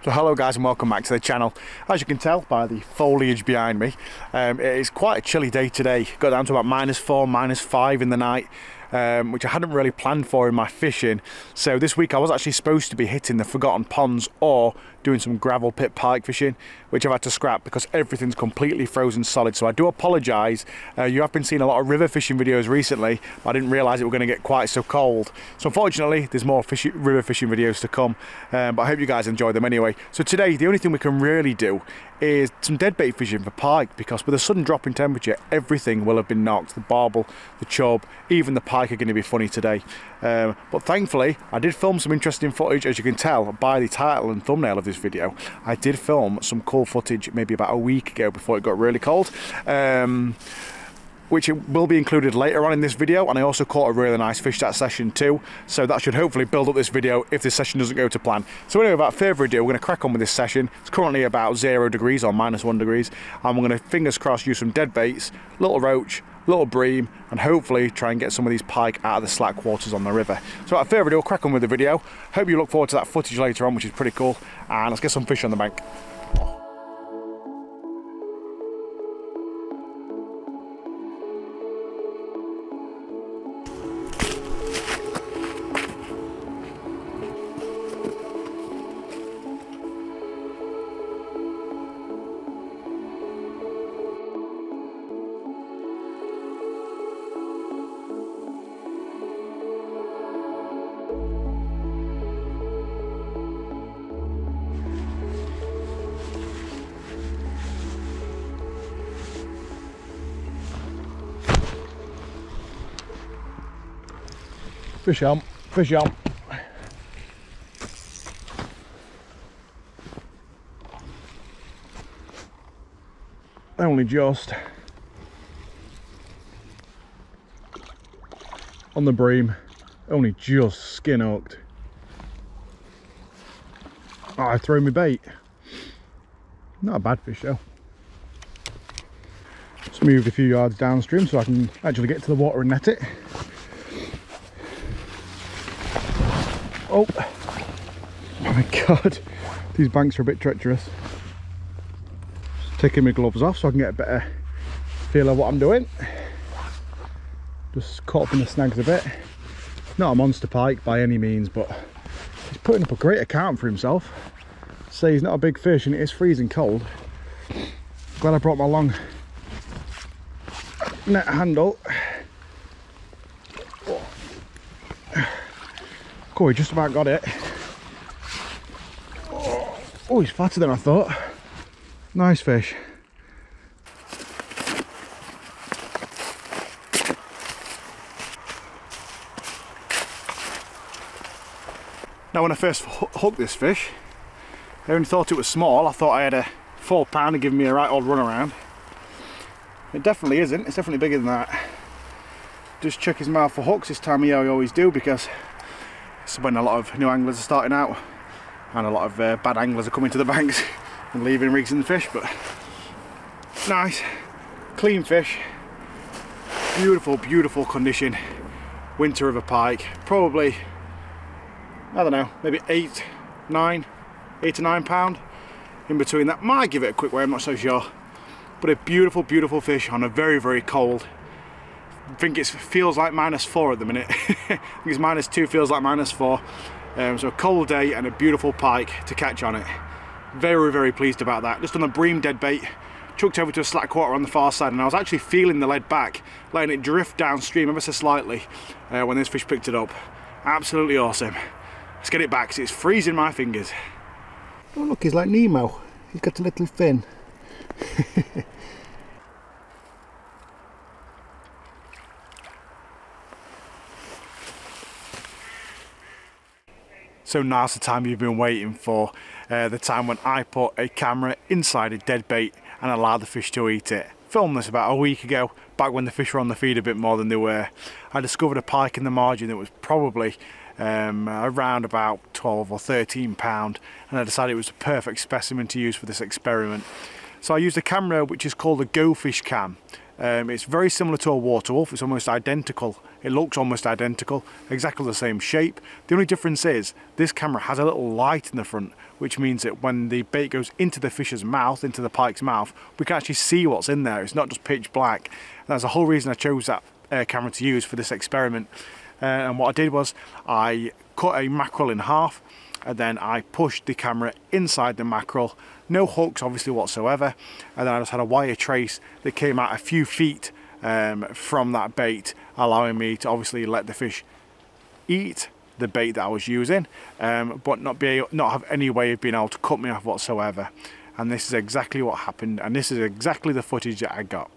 So hello guys and welcome back to the channel. As you can tell by the foliage behind me, it is quite a chilly day today. Got down to about -4, -5 in the night, which I hadn't really planned for in my fishing. So this week I was actually supposed to be hitting the forgotten ponds or doing some gravel pit pike fishing, which I've had to scrap because everything's completely frozen solid. So I do apologise. You have been seeing a lot of river fishing videos recently, but I didn't realise it were going to get quite so cold. So unfortunately there's more river fishing videos to come, but I hope you guys enjoy them anyway. So today the only thing we can really do is some deadbait fishing for pike, because with a sudden drop in temperature everything will have been knocked. The barbel, the chub, even the pike are going to be funny today. But thankfully I did film some interesting footage, as you can tell by the title and thumbnail of this video. I did film some cool footage maybe about a week ago before it got really cold, which will be included later on in this video, and I also caught a really nice fish that session too, so that should hopefully build up this video if this session doesn't go to plan. So anyway, without further ado, we're going to crack on with this session. It's currently about 0 degrees or -1 degrees, and we're going to, fingers crossed, use some dead baits, little roach, little bream, and hopefully try and get some of these pike out of the slack waters on the river. So without further ado, we'll crack on with the video. Hope you look forward to that footage later on, which is pretty cool, and let's get some fish on the bank. Fish on, fish on. Only just. On the bream, only just skin hooked. Oh, I threw my bait. Not a bad fish though. Just moved a few yards downstream so I can actually get to the water and net it. Oh my god, these banks are a bit treacherous. Just taking my gloves off so I can get a better feel of what I'm doing. Just caught up in the snags a bit. Not a monster pike by any means, but he's putting up a great account for himself. Say he's not a big fish and it is freezing cold. Glad I brought my long net handle. Oh, he just about got it. Oh, he's fatter than I thought. Nice fish. Now when I first hooked this fish, I only thought it was small. I thought I had a 4 pounder giving me a right old run around. It definitely isn't. It's definitely bigger than that. Just check his mouth for hooks this time of year. I always do, because it's when a lot of new anglers are starting out and a lot of bad anglers are coming to the banks and leaving rigs in the fish. But nice, clean fish, beautiful, beautiful condition, winter river pike. Probably, I don't know, maybe 8 to 9 pound in between that. Might give it a quick weigh, I'm not so sure. But a beautiful, beautiful fish on a very, very cold. I think it feels like -4 at the minute. I think it's -2, feels like -4. So a cold day and a beautiful pike to catch on it. Very, very pleased about that. Just on the bream dead bait, chucked over to a slack water on the far side, and I was actually feeling the lead back, letting it drift downstream ever so slightly when this fish picked it up. Absolutely awesome. Let's get it back because it's freezing my fingers. Oh look, he's like Nemo. He's got a little fin. So now's the time you've been waiting for, the time when I put a camera inside a dead bait and allowed the fish to eat it. Filmed this about a week ago, back when the fish were on the feed a bit more than they were. I discovered a pike in the margin that was probably around about 12 or 13 pound, and I decided it was a perfect specimen to use for this experiment. So I used a camera which is called a Go Fish cam. It's very similar to a water wolf. It's almost identical. It looks almost identical, exactly the same shape. The only difference is this camera has a little light in the front, which means that when the bait goes into the fish's mouth, into the pike's mouth, we can actually see what's in there. It's not just pitch black. And that's the whole reason I chose that camera to use for this experiment. And what I did was I cut a mackerel in half, and then I pushed the camera inside the mackerel, no hooks obviously whatsoever, and then I just had a wire trace that came out a few feet from that bait, allowing me to obviously let the fish eat the bait that I was using, but not have any way of being able to cut me off whatsoever. And this is exactly what happened, and this is exactly the footage that I got.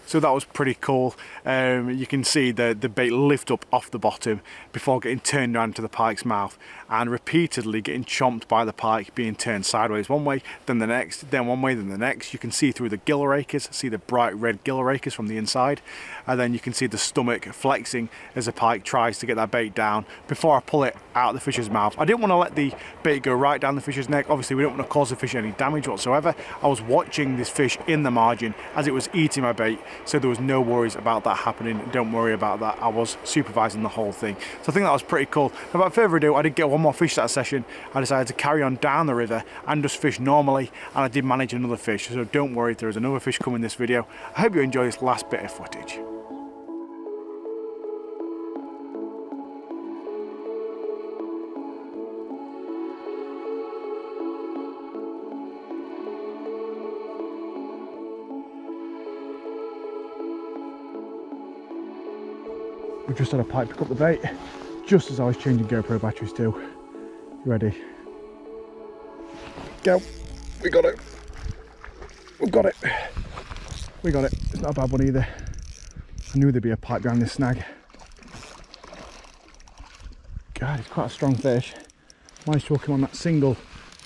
So that was pretty cool. You can see the bait lift up off the bottom before getting turned around to the pike's mouth, and repeatedly getting chomped by the pike, being turned sideways one way, then the next, then one way, then the next. You can see through the gill rakers, see the bright red gill rakers from the inside, and then you can see the stomach flexing as the pike tries to get that bait down before I pull it out of the fish's mouth. I didn't want to let the bait go right down the fish's neck. Obviously we don't want to cause the fish any damage whatsoever. I was watching this fish in the margin as it was eating my bait, so there was no worries about that happening. Don't worry about that. I was supervising the whole thing. So I think that was pretty cool. Now, without further ado, I did get one more fish that session. I decided to carry on down the river and just fish normally, and I did manage another fish, so don't worry, there is another fish coming in this video. I hope you enjoy this last bit of footage. We just had a pike pick up the bait just as I was changing GoPro batteries too. Ready? Go! We got it! We've got it! We got it. It's not a bad one either. I knew there'd be a pike behind this snag. God, it's quite a strong fish. Managed to hook him on that single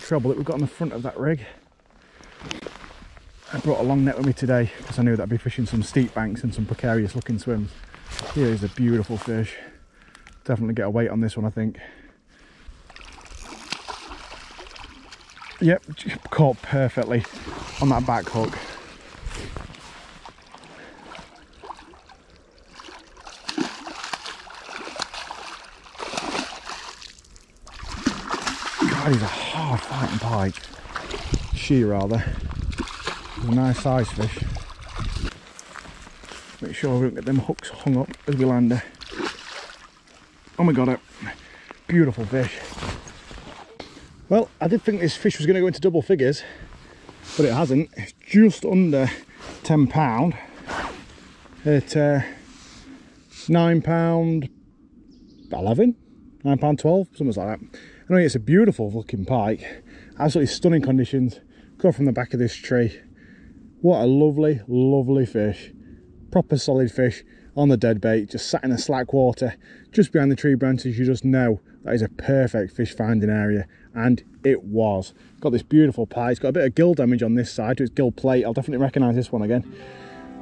treble that we've got on the front of that rig. I brought a long net with me today because I knew that I'd be fishing some steep banks and some precarious looking swims. Here is a beautiful fish. Definitely get a weight on this one, I think. Yep, caught perfectly on that back hook. God, he's a hard fighting pike. She rather. He's a nice size fish. Make sure we don't get them hooks hung up as we land her. Oh my god, beautiful fish. Well, I did think this fish was going to go into double figures, but it hasn't. It's just under £10 at £9.11, £9.12, something like that. Anyway, it's a beautiful looking pike, absolutely stunning conditions. Go from the back of this tree. What a lovely, lovely fish. Proper solid fish on the dead bait, just sat in the slack water just behind the tree branches. You just know that is a perfect fish finding area, and it was. Got this beautiful pike. It's got a bit of gill damage on this side to its gill plate. I'll definitely recognise this one again.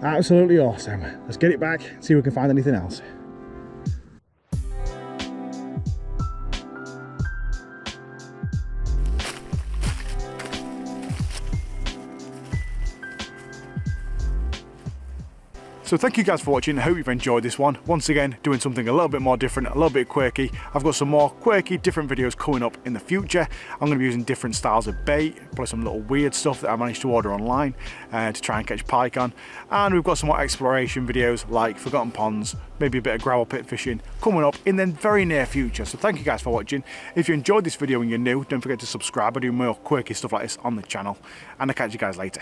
Absolutely awesome. Let's get it back, see if we can find anything else. So thank you guys for watching. I hope you've enjoyed this one. Once again, doing something a little bit more different, a little bit quirky. I've got some more quirky, different videos coming up in the future. I'm going to be using different styles of bait, probably some little weird stuff that I managed to order online to try and catch pike on. And we've got some more exploration videos like forgotten ponds, maybe a bit of gravel pit fishing coming up in the very near future. So thank you guys for watching. If you enjoyed this video and you're new, don't forget to subscribe. I do more quirky stuff like this on the channel. And I'll catch you guys later.